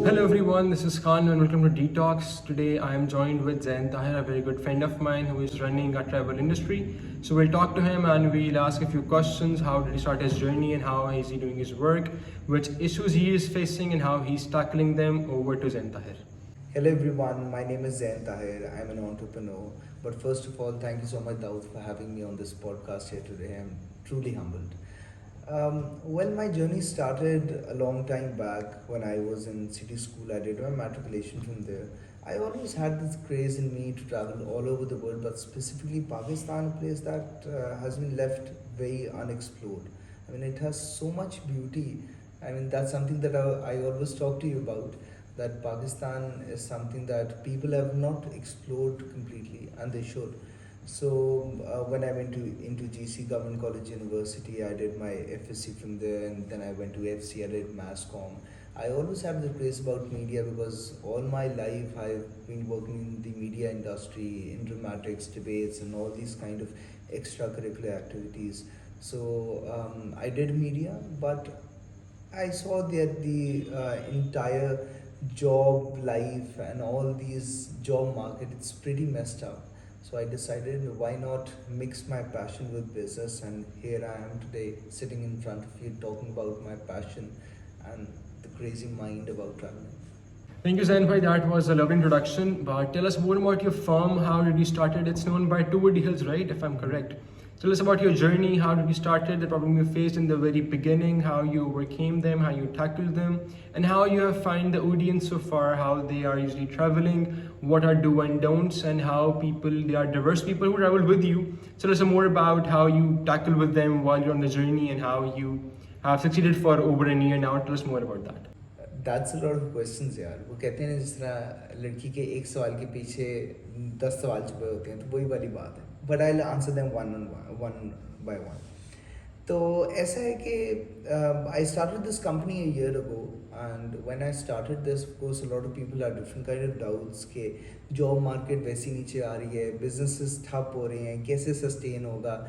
Hello everyone, this is Khan and welcome to Detox. Today I am joined with Zain Tahir, a very good friend of mine who is running a travel industry. So we'll talk to him and we'll ask a few questions. How did he start his journey and how is he doing his work? Which issues he is facing and how he's tackling them. Over to Zain Tahir. Hello everyone, my name is Zain Tahir. I'm an entrepreneur. But first of all, thank you so much, Daud, for having me on this podcast here today. I'm truly humbled. Well, my journey started a long time back when I was in city school. I did my matriculation from there. I always had this craze in me to travel all over the world, but specifically Pakistan, a place that has been left very unexplored. I mean, it has so much beauty. I mean, that's something that I always talk to you about. That Pakistan is something that people have not explored completely, and they should. So when I went to into GC Government College University, I did my FSC from there, and then I went to FC. I did mass comm. I always have the craze about media because all my life I've been working in the media industry, in dramatics, debates, and all these kind of extracurricular activities. So I did media, but I saw that the entire job life and all these job market, it's pretty messed up. So I decided why not mix my passion with business, and here I am today sitting in front of you talking about my passion and the crazy mind about traveling. Thank you, Zain bhai. That was a lovely introduction. But tell us more about your firm. How did you start it? It's known by Two Woody Hills, right? If I'm correct. Tell us about your journey. How did you start it? The problem you faced in the very beginning. How you overcame them. How you tackled them, and how you have found the audience so far. How they are usually traveling. What are do and don'ts, and how people they are diverse people who travel with you. Tell us more about how you tackle with them while you're on the journey and how you have succeeded for over a year now. Tell us more about that. That's a lot of questions यार। वो कहते हैं ना, जिस तरह लड़की के एक सवाल के पीछे 10 सवाल छुपे होते हैं, तो वही वाली बात है। But I answer them one by one. तो ऐसा है कि I started this company a year ago, and when I started this, of course a lot of people are different kind of doubts के जॉब मार्केट वैसी नीचे आ रही है, businesses ठप हो रहे हैं, कैसे सस्टेन होगा।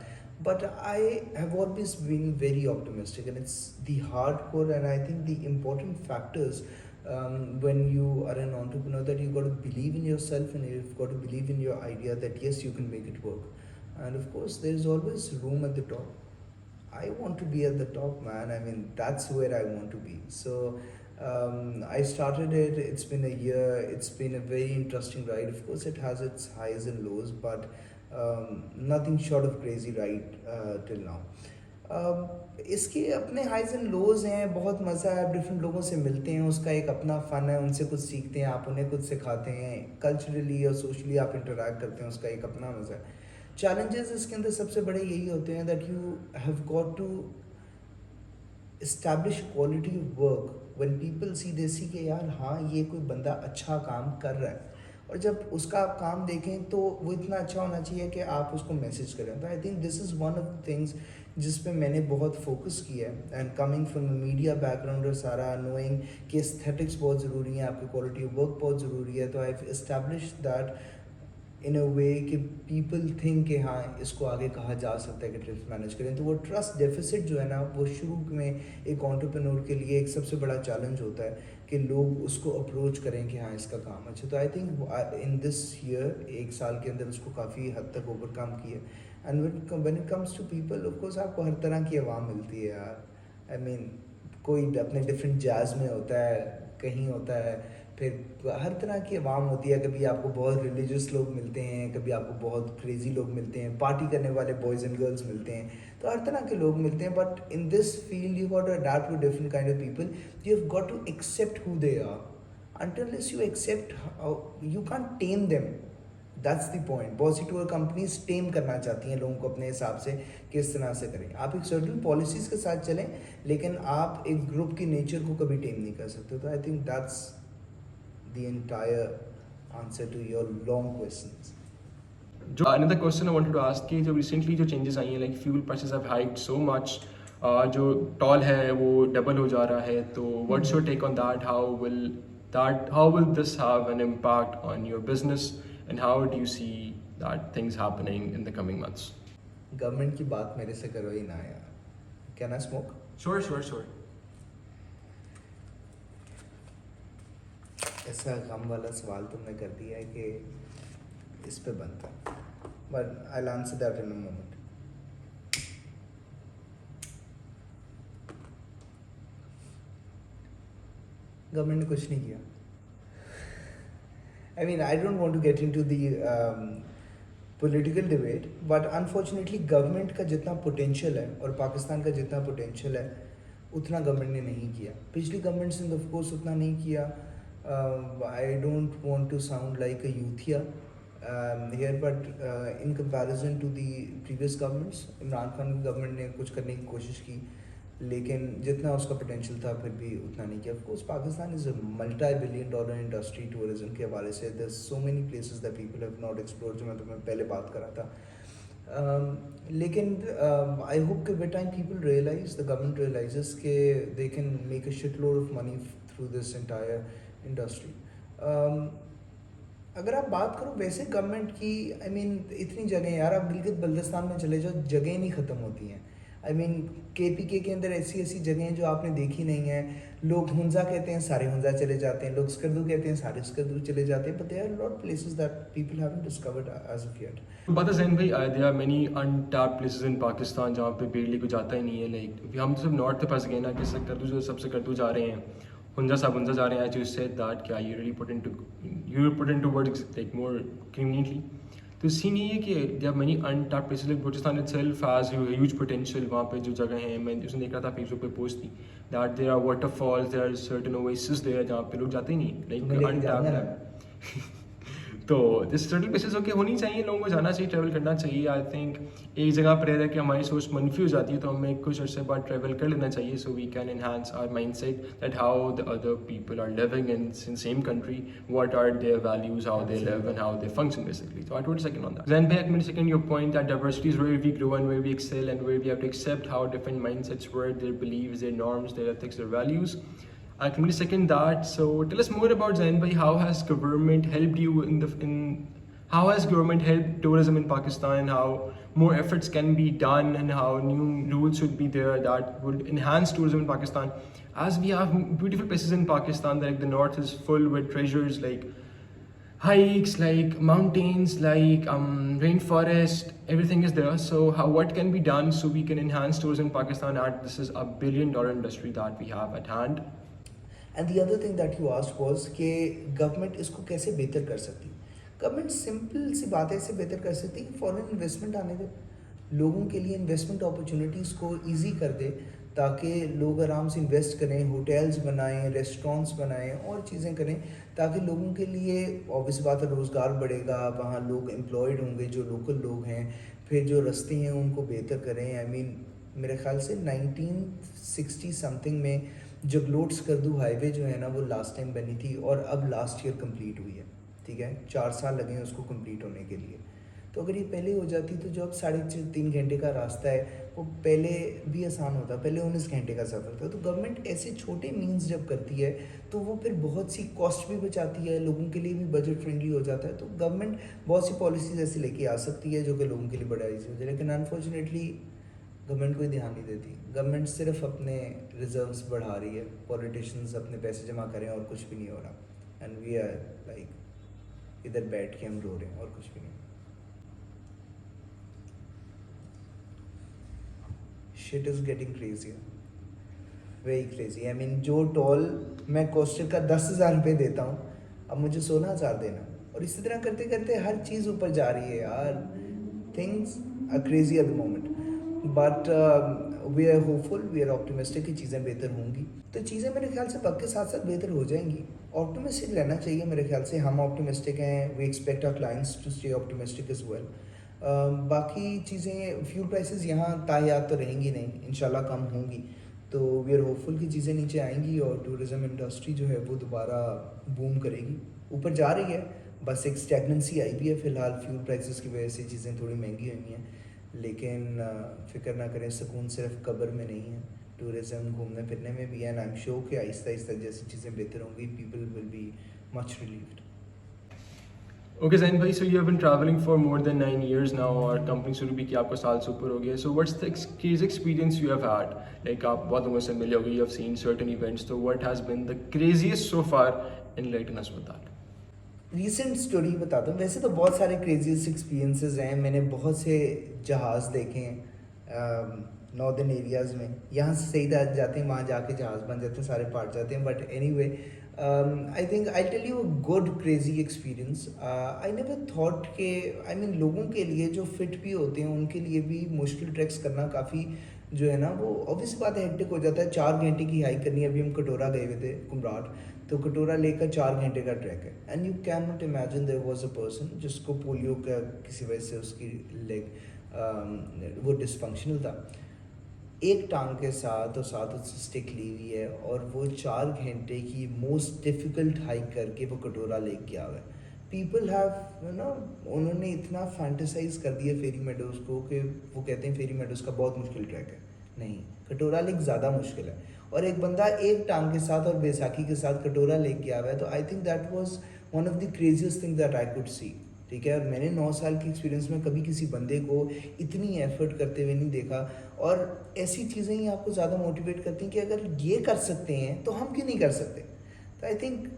But I have always been very optimistic, and it's the hardcore and I think the important factors when you are an entrepreneur, that you've got to believe in yourself and you've got to believe in your idea that yes, you can make it work. And of course, there's always room at the top. I want to be at the top, man. I mean, that's where I want to be. So I started it. It's been a year. It's been a very interesting ride. Of course, it has its highs and lows, but nothing short of crazy ride till now. इसके अपने highs and lows हैं, बहुत मज़ा है, आप different लोगों से मिलते हैं, उसका एक अपना फ़न है, उनसे कुछ सीखते हैं, आप उन्हें कुछ सिखाते हैं, कल्चरली और सोशली आप इंटरेक्ट करते हैं, उसका एक अपना मज़ा है। चैलेंजेस इसके अंदर सबसे बड़े यही होते हैं that you have got to establish quality of work. When people see they see कि यार हाँ, ये कोई बंदा अच्छा काम कर रहा है, और जब उसका आप काम देखें तो वो इतना अच्छा होना चाहिए कि आप उसको मैसेज करें। तो आई think this is one of the things जिस पे मैंने बहुत फोकस किया है। And coming from media background और सारा नोइंग कि एस्थेटिक्स बहुत ज़रूरी है, आपकी क्वालिटी ऑफ वर्क बहुत ज़रूरी है, तो I have establish that in a way कि पीपल थिंक कि हाँ, इसको आगे कहा जा सकता है कि ट्रिप्स मैनेज करें। तो वो ट्रस्ट डेफिसिट जो है ना, वो शुरू में एक एंटरप्रेन्योर के लिए एक सबसे बड़ा चैलेंज होता है कि लोग उसको अप्रोच करें कि हाँ, इसका काम अच्छा। तो I think in this year, एक साल के अंदर उसको काफ़ी हद तक ओवरकम किया। And when it comes to people, of course आपको हर तरह की आवाम मिलती है यार। आई मीन, कोई अपने डिफरेंट जैज़ में होता है, कहीं होता है, फिर हर तरह की आवाम होती है। कभी आपको बहुत रिलीजियस लोग मिलते हैं, कभी आपको बहुत क्रेजी लोग मिलते हैं, पार्टी करने वाले बॉयज़ एंड गर्ल्स मिलते हैं, तो हर तरह के लोग मिलते हैं। But in this field you got to adapt to different kind of people. You have got to accept who they are. until you accept you can't tame them. That's the point. बहुत सी tour companies टेम करना चाहती हैं लोगों को अपने हिसाब से, किस तरह से करें। आप एक सर्टन पॉलिसीज़ के साथ चलें, लेकिन आप एक ग्रुप की नेचर को कभी टेम नहीं कर सकते। तो I think that's the entire answer to your long questions. जो another question I wanted to ask कि जो recently जो changes आई हैं, like fuel prices have hiked so much, जो टॉल है वो डबल हो जा रहा है, तो what's your take on that? How will this have an impact on your business, and how do you see that things happening in the coming months? Government की बात मेरे से करो ही ना यार। Can I smoke? Sure, sure, sure. ऐसा गम वाला सवाल तुमने कर दिया है कि इस पे बनता है, but I will answer that in a moment. Government ने कुछ नहीं किया. I mean, I don't want to get into the political debate, but unfortunately government का जितना पोटेंशियल है और पाकिस्तान का जितना पोटेंशियल है उतना गवर्नमेंट ने नहीं किया. पिछली गवर्नमेंट्स ने ऑफ कोर्स उतना नहीं किया. I don't want to sound like a utopia here, but in comparison to the previous governments, Imran Khan की गवर्नमेंट ने कुछ करने की कोशिश की, लेकिन जितना उसका पोटेंशियल था फिर भी उतना नहीं किया. Of course Pakistan is a multi billion dollar industry tourism के हवाले से. There so many places that people have not explored, जो मैं तुम्हें पहले बात कर रहा था. लेकिन आई होप कि with time people realise, the government realises के they can make a shit load of money through this entire industry. अगर आप बात करो वैसे गवर्नमेंट की, आई मीन इतनी जगह यार, आप गिलगित बल्तिस्तान में चले जाओ, जगह नहीं ख़त्म होती हैं. आई मीन KPK के अंदर ऐसी ऐसी जगह हैं जो आपने देखी नहीं है. लोग हुंजा कहते हैं, सारे हुंजा चले जाते हैं. लोग स्कर्दू कहते हैं, सारे स्कर्दू चले जाते हैं. But there are lot places that people haven't discovered as of yet. बात है जैन भाई, there are many untapped places in Pakistan जहाँ पे बेरली को जाता ही नहीं है. लाइक हम तो सब नॉर्थ के पास गए ना, कि करतू जो सबसे करतू जा रहे हैं, हुंजा साहब हुंजा जा रहे हैं. जो सेड दैट क्या you really put into words like more conveniently. तो सीन ये है कि there are many untapped places. Like Balochistan itself has huge potential. वहाँ पे जो जगह है, मैं उसने देख रहा था फेसबुक पे पोस्ट थी, that there are waterfalls, there are certain oasis there जहाँ पे लोग जाते ही नहीं, लाइक अनटैप्ड है. तो दिस सर्टन प्लेसेस होके होनी चाहिए, लोगों को जाना चाहिए, ट्रैवल करना चाहिए. आई थिंक एक जगह पर रह के हमारी सोच मनफी हो जाती है, तो हमें कुछ अर्से बाद ट्रैवल कर लेना चाहिए, so we can enhance our mindset that how the other people are living in same country, what are their values, how they live and how they function basically. So I told second on that. Then back minute second your point that diversity is where we grow and where we excel and where we have to accept how different mindsets work, their beliefs, their norms, their ethics, their values. I can really second that. So tell us more about Zain bhai. How has government helped you how has government helped tourism in Pakistan? How more efforts can be done and how new rules should be there that would enhance tourism in Pakistan? As we have beautiful places in Pakistan, like the north is full with treasures like hikes, like mountains, like rainforest, everything is there. So what can be done so we can enhance tourism in Pakistan? And this is $1 billion industry that we have at hand. And the other thing that you asked was कि government इसको कैसे बेहतर कर सकती. Government simple सी बात है, इससे बेहतर कर सकती है कि फॉरेन इन्वेस्टमेंट आने दे, लोगों के लिए इन्वेस्टमेंट अपॉर्चुनिटीज़ को ईजी कर दे, ताकि लोग आराम से इन्वेस्ट करें, होटल्स बनाएं, रेस्टोरेंट्स बनाएं और चीज़ें करें, ताकि लोगों के लिए ऑब्वियस बात है रोज़गार बढ़ेगा, वहाँ लोग एम्प्लॉयड होंगे जो लोकल लोग हैं, फिर जो रास्ते हैं उनको बेहतर करें. आई मीन मेरे ख्याल से 1960 समथिंग में जगलोट स्कर्दू हाईवे जो है ना, वो लास्ट टाइम बनी थी और अब लास्ट ईयर कंप्लीट हुई है. ठीक है, 4 साल लगे हैं उसको कंप्लीट होने के लिए. तो अगर ये पहले हो जाती तो जो अब 3.5 घंटे का रास्ता है वो पहले भी आसान होता. पहले 19 घंटे का सफ़र था. तो गवर्नमेंट ऐसे छोटे मीन्स जब करती है तो वो फिर बहुत सी कॉस्ट भी बचाती है, लोगों के लिए भी बजट फ्रेंडली हो जाता है. तो गवर्नमेंट बहुत सी पॉलिसीज ऐसी लेके आ सकती है जो कि लोगों के लिए बड़ा ईजी हो जाए. लेकिन अनफॉर्चुनेटली गवर्नमेंट कोई ध्यान नहीं देती. गवर्नमेंट सिर्फ अपने रिजर्व्स बढ़ा रही है, पॉलिटिशियंस अपने पैसे जमा करें और कुछ भी नहीं हो रहा. एंड वी आर लाइक इधर बैठ के हम रो रहे हैं और कुछ भी नहीं. Shit is getting crazy, very crazy. I mean जो टोल मैं कोस्टल का 10,000 रुपये देता हूँ, अब मुझे 16,000 देना, और इसी तरह करते करते हर चीज़ ऊपर जा रही है यार. Things are crazy at the moment, but we are hopeful, we are optimistic कि चीज़ें बेहतर होंगी. तो चीज़ें मेरे ख्याल से वक्त के साथ साथ बेहतर हो जाएंगी. ऑप्टिमिस्टिक रहना चाहिए मेरे ख्याल से. हम ऑप्टिमिस्टिक हैं, we expect our clients to stay optimistic as well. बाकी चीज़ें, फ्यूल प्राइसेस यहाँ तायात तो रहेंगी नहीं, इंशाल्लाह कम होंगी. तो वी आर होपफुल कि चीज़ें नीचे आएंगी और टूरिज़म इंडस्ट्री जो है वो दोबारा बूम करेगी. ऊपर जा रही है, बस एक स्टैगनेंसी आई भी है फ़िलहाल फ्यूल प्राइसेस की वजह से. चीज़ें थोड़ी महंगी हुई हैं, लेकिन फ़िक्र ना करें, सुकून सिर्फ कब्र में नहीं है, टूरिज़म घूमने फिरने में भी है. एंड आई एम श्योर कि आहिस्ता आहिस्ता जैसी चीज़ें बेहतर होंगी, people will be much relieved. Okay, Zain bhai, so you have been traveling for more than 9 years now, और कंपनी शुरू भी की आपको साल से ऊपर हो गया. So what's the crazy experience you have had? Like आप बहुत लोगों से मिले होगे, you have seen certain events. So what has been the craziest so far? Enlighten us with that. Recent story बताता हूँ. वैसे तो बहुत सारे क्रेजीस्ट एक्सपीरियंसेस हैं. मैंने बहुत से जहाज़ देखे हैं नॉर्दर्न एरियाज़ में. यहाँ से सही जाते हैं, वहाँ जाके जहाज़ बन जाते हैं, सारे पार्ट जाते हैं. But anyway, I think I tell you a good crazy experience. I never thought के आई मीन लोगों के लिए जो फिट भी होते हैं उनके लिए भी मुश्किल ट्रैक्स करना काफ़ी जो है ना वो ऑब्वियस बात है, हेक्टिक हो जाता है. 4 घंटे की हाइक करनी है. अभी हम कटोरा गए हुए थे, कुमराट. तो कटोरा लेकर 4 घंटे का ट्रैक है. And you can not imagine there was a person जिसको पोलियो का किसी वजह से उसकी लेग वो डिसफंक्शनल था, एक टांग के साथ और साथ उससे स्टिक ली हुई है, और वो 4 घंटे की मोस्ट डिफ़िकल्ट हाइक करके वो कटोरा लेक गया हुआ है. पीपल हैव ना, उन्होंने इतना फैंटेसाइज कर दिया फेरी मेडोज़ को कि वो कहते हैं फेरी मेडोज़ का बहुत मुश्किल ट्रैक है. नहीं, कटोरा लेक ज़्यादा मुश्किल है. और एक बंदा एक टांग के साथ और बैसाखी के साथ कटोरा लेक गया हुआ है. तो I think that was one of the craziest thing that I could see. ठीक है, और मैंने 9 साल की एक्सपीरियंस में कभी किसी बंदे को इतनी एफर्ट करते हुए नहीं देखा. और ऐसी चीज़ें ही आपको ज़्यादा मोटिवेट करती हैं कि अगर ये कर सकते हैं तो हम क्यों नहीं कर सकते. तो आई थिंक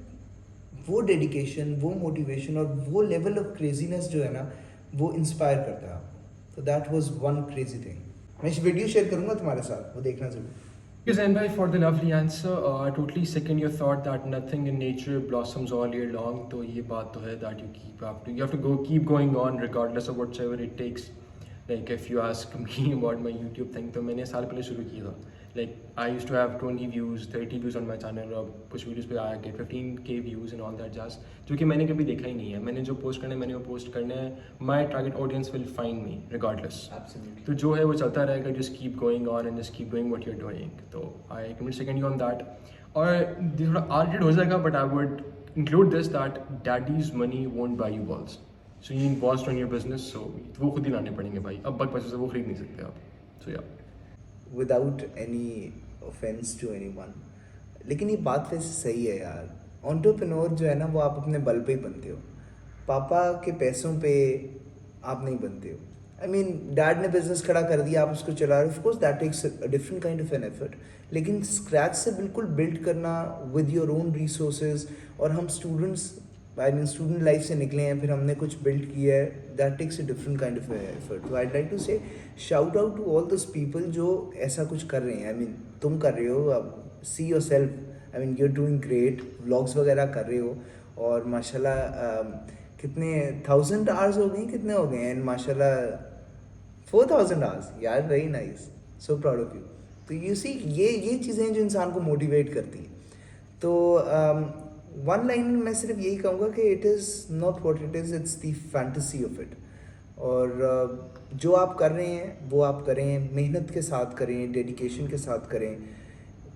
वो डेडिकेशन, वो मोटिवेशन और वो लेवल ऑफ क्रेजीनेस जो है ना, वो इंस्पायर करता है आपको. तो that was one crazy thing. मैं वीडियो शेयर करूँगा तुम्हारे साथ, वो देखना ज़रूर. Yes, and bhai, for the lovely answer, I totally second your thought that nothing in nature blossoms all year long. तो ये बात तो है that you have to go keep going on regardless of whatever it takes. Like if you ask me about my YouTube thing, तो मैंने साल पहले शुरू किया था. Like I used to have 20 views, 30 views on my channel, और कुछ videos पे आया कि 15K views and all that jazz, जो कि मैंने कभी देखा ही नहीं है. मैंने जो पोस्ट करना है मैंने वो पोस्ट करना है. My target audience will find me regardless. Absolutely. तो जो है वो चलता रहेगा. Just keep going on and just keep doing what you're doing. तो I can second you on that. और ये थोड़ा आर्टेड हो जाएगा, but I would include this that daddy's money won't buy you balls. So you need balls to run your business. So वो खुद ही लाने पड़ेंगे भाई. अब बक पैसे से वो खरीद नहीं सकते आप. So yeah. Without any offence to anyone, लेकिन ये बात वैसे सही है यार. एंटरप्रेन्योर जो है ना, वो आप अपने बल पे ही बनते हो. पापा के पैसों पे आप नहीं बनते हो. आई मीन डैड ने बिजनेस खड़ा कर दिया, आप उसको चला रहे हो. Of course that takes a different kind of an effort. लेकिन स्क्रैच से बिल्कुल बिल्ड करना विद योर ओन रिसोर्सेज, और हम students I mean student life से निकले हैं, फिर हमने कुछ बिल्ड किया है, that takes a different kind of effort. तो I like to say shout out to all those people जो ऐसा कुछ कर रहे हैं. आई मीन तुम कर रहे हो, अब see yourself. I mean you are doing great, vlogs वगैरह कर रहे हो, और माशाल्लाह कितने 1000 आवर्स हो गए, कितने हो गए हैं माशाल्लाह 4000 आवर्स. यार very nice, so proud of you. तो यू सी ये चीज़ें जो इंसान को मोटिवेट करती हैं. तो वन लाइन में मैं सिर्फ यही कहूँगा कि it is not what it is, it's the fantasy of it. और जो आप कर रहे हैं वो आप करें, मेहनत के साथ करें, डेडिकेशन के साथ करें.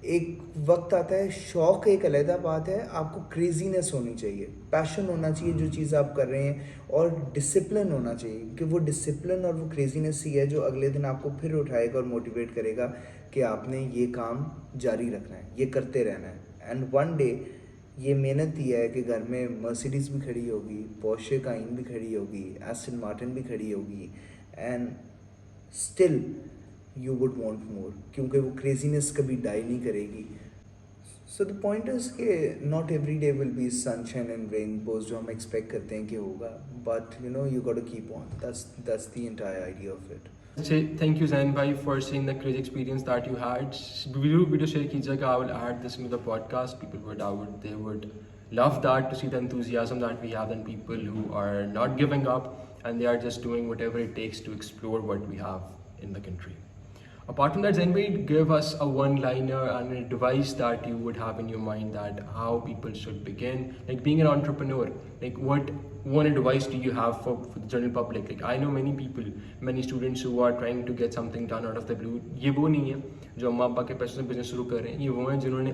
एक वक्त आता है, शौक़ एक अलग बात है, आपको क्रेजीनेस होनी चाहिए, पैशन होना चाहिए जो चीज़ आप कर रहे हैं, और डिसिप्लिन होना चाहिए. कि वो डिसिप्लिन और वो क्रेजीनेस ही है जो अगले दिन आपको फिर उठाएगा और मोटिवेट करेगा कि आपने ये काम जारी रखना है, ये करते रहना है. एंड वन डे ये मेहनत ही है कि घर में मर्सिडीज़ भी खड़ी होगी, पोर्शे काइन भी खड़ी होगी, एस्टन मार्टिन भी खड़ी होगी, and still you would want more, क्योंकि वो क्रेजीनेस कभी डाई नहीं करेगी. सो द पॉइंट इज़ कि not every day will be sunshine and rainbows जो हम एक्सपेक्ट करते हैं कि होगा, but you know you got to keep on. That's the entire idea of it. Say thank you Zain bhai for saying the crazy experience that you had. Video share कीजिएगा. I will add this into the podcast. They would love that, to see the enthusiasm that we have in people who are not giving up and they are just doing whatever it takes to explore what we have in the country. Apart from that, Zain bhai, give us a one-liner and an advice that you would have in your mind that how people should begin, like being an entrepreneur. Like what one advice do you have for the general public? Like I know many students who are trying to get something done out of the blue. ये वो नहीं है जो अम्मा अब्बा के पैसों से बिजनेस शुरू कर रहे हैं, ये वो हैं जिन्होंने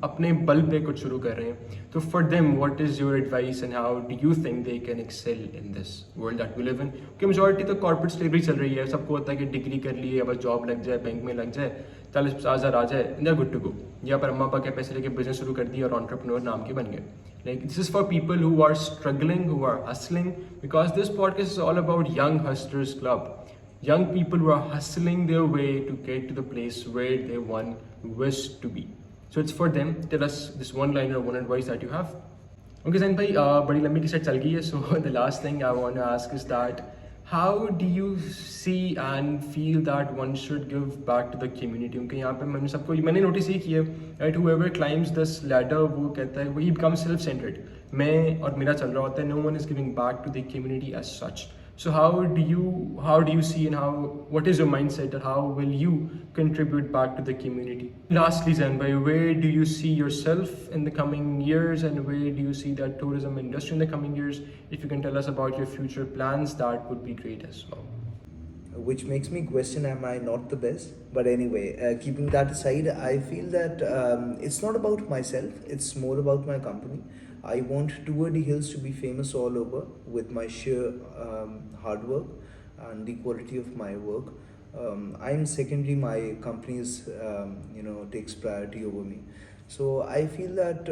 अपने बल पे कुछ शुरू कर रहे हैं. तो for them, what is your advice and how do you think they can excel in this world that we live in? क्योंकि majority तो corporate slavery चल रही है. सबको होता है कि डिग्री कर लिए, अब जॉब लग जाए, बैंक में लग जाए, 40-50 हज़ार आ जाए, they are good to go. या पर अम्मा पापा के पैसे लेके बिजनेस शुरू कर दिया और एंटरप्रेन्योर नाम के बन गए। Like this is for people who are struggling, who are hustling, because this podcast is all about Young Hustlers Club. Young people who are hustling their way to get to the place where they once wish to be. So it's for them. Tell us this one line or one advice that you have. Okay, Zain bhai, बड़ी लंबी की set चल गई है. So the last thing I want to ask is that how do you see and feel that one should give back to the community? क्योंकि यहाँ पे मैंने नोटिस ये किया है, right? Whoever climbs this ladder, वो कहता है, he becomes self-centered. मैं और मेरा चल रहा होता है. No one is giving back to the community as such. So how do you see and what is your mindset and how will you contribute back to the community? Lastly, Zain bhai, where do you see yourself in the coming years and where do you see the tourism industry in the coming years? If you can tell us about your future plans, that would be great as well. Which makes me question, am I not the best? But anyway, keeping that aside, I feel that it's not about myself, it's more about my company. I want Tour de Hills to be famous all over with my sheer hard work and the quality of my work. I'm secondary, my company's takes priority over me. So I feel that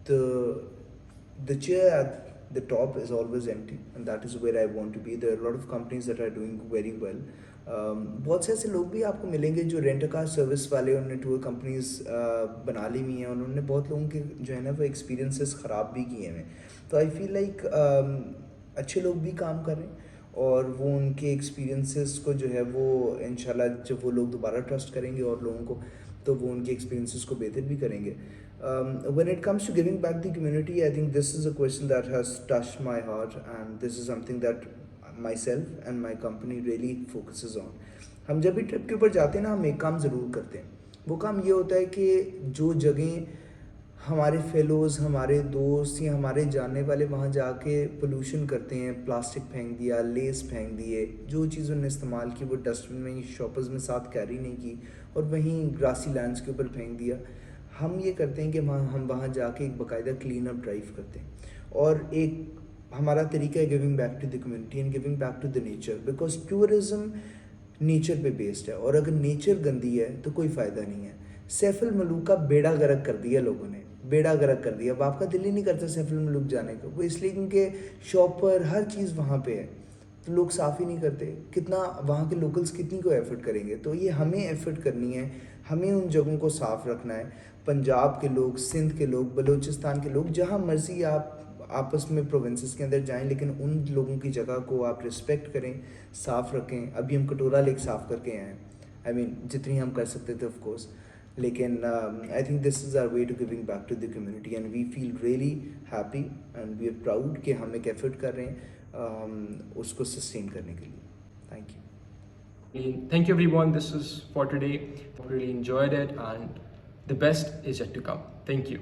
the chair at the top is always empty and that is where I want to be. There are a lot of companies that are doing very well. बहुत से ऐसे लोग भी आपको मिलेंगे जो rent car service वाले, उन्होंने टूर कंपनीज बना ली हुई हैं, उन्होंने बहुत लोगों के जो है ना वो एक्सपीरियंसेस ख़राब भी किए हैं. तो आई फील लाइक अच्छे लोग भी काम कर रहे हैं और वो उनके एक्सपीरियंसेस को जो है वो इंशाल्लाह जब वो लोग दोबारा ट्रस्ट करेंगे और लोगों को, तो वो उनके एक्सपीरियंसेस को बेहतर भी करेंगे. When it comes to giving back the community, I think this is a question that has touched my heart and this is something that myself and my company really focuses on. हम जब भी trip के ऊपर जाते हैं ना, हम एक काम ज़रूर करते हैं. वो काम ये होता है कि जो जगह हमारे फेलोज़, हमारे दोस्त या हमारे जानने वाले वहाँ जाके पोल्यूशन करते हैं, प्लास्टिक फेंक दिया, लेस फेंक दिए, जो चीज़ उन्होंने इस्तेमाल की वो डस्टबिन में, शॉपर्स में साथ कैरी नहीं की और वहीं ग्रासी लैंड्स के ऊपर फेंक दिया. हम ये करते हैं कि हम वहाँ जाके एक बाकायदा क्लीन अप ड्राइव करते हैं और एक हमारा तरीका है giving back to the community and giving back to the nature, because tourism nature पे बेस्ड है और अगर नेचर गंदी है तो कोई फ़ायदा नहीं है. सैफ अल मलूक का बेड़ा गर्क कर दिया लोगों ने, बेड़ा गर्क कर दिया. अब आपका दिल ही नहीं करता सैफ अल मलूक जाने का, वो इसलिए क्योंकि शॉप पर हर चीज़ वहाँ पे है तो लोग साफ़ ही नहीं करते. कितना वहाँ के लोकल्स कितनी को एफर्ट करेंगे? तो ये हमें एफर्ट करनी है, हमें उन जगहों को साफ़ रखना है. पंजाब के लोग, सिंध के लोग, बलूचिस्तान के लोग, जहाँ मर्जी आप आपस में प्रोविंसेस के अंदर जाएं, लेकिन उन लोगों की जगह को आप रिस्पेक्ट करें, साफ़ रखें. अभी हम कटोरा लेक साफ़ करके आए हैं, आई मीन जितनी हम कर सकते थे ऑफ कोर्स, लेकिन I think this is our way to giving back to the community and we feel really happy and we are proud कि हम एक एफर्ट कर रहे हैं उसको सस्टेन करने के लिए. Thank you. Thank you everyone. This is for today. Really enjoyed it and the best is yet to come. Thank you.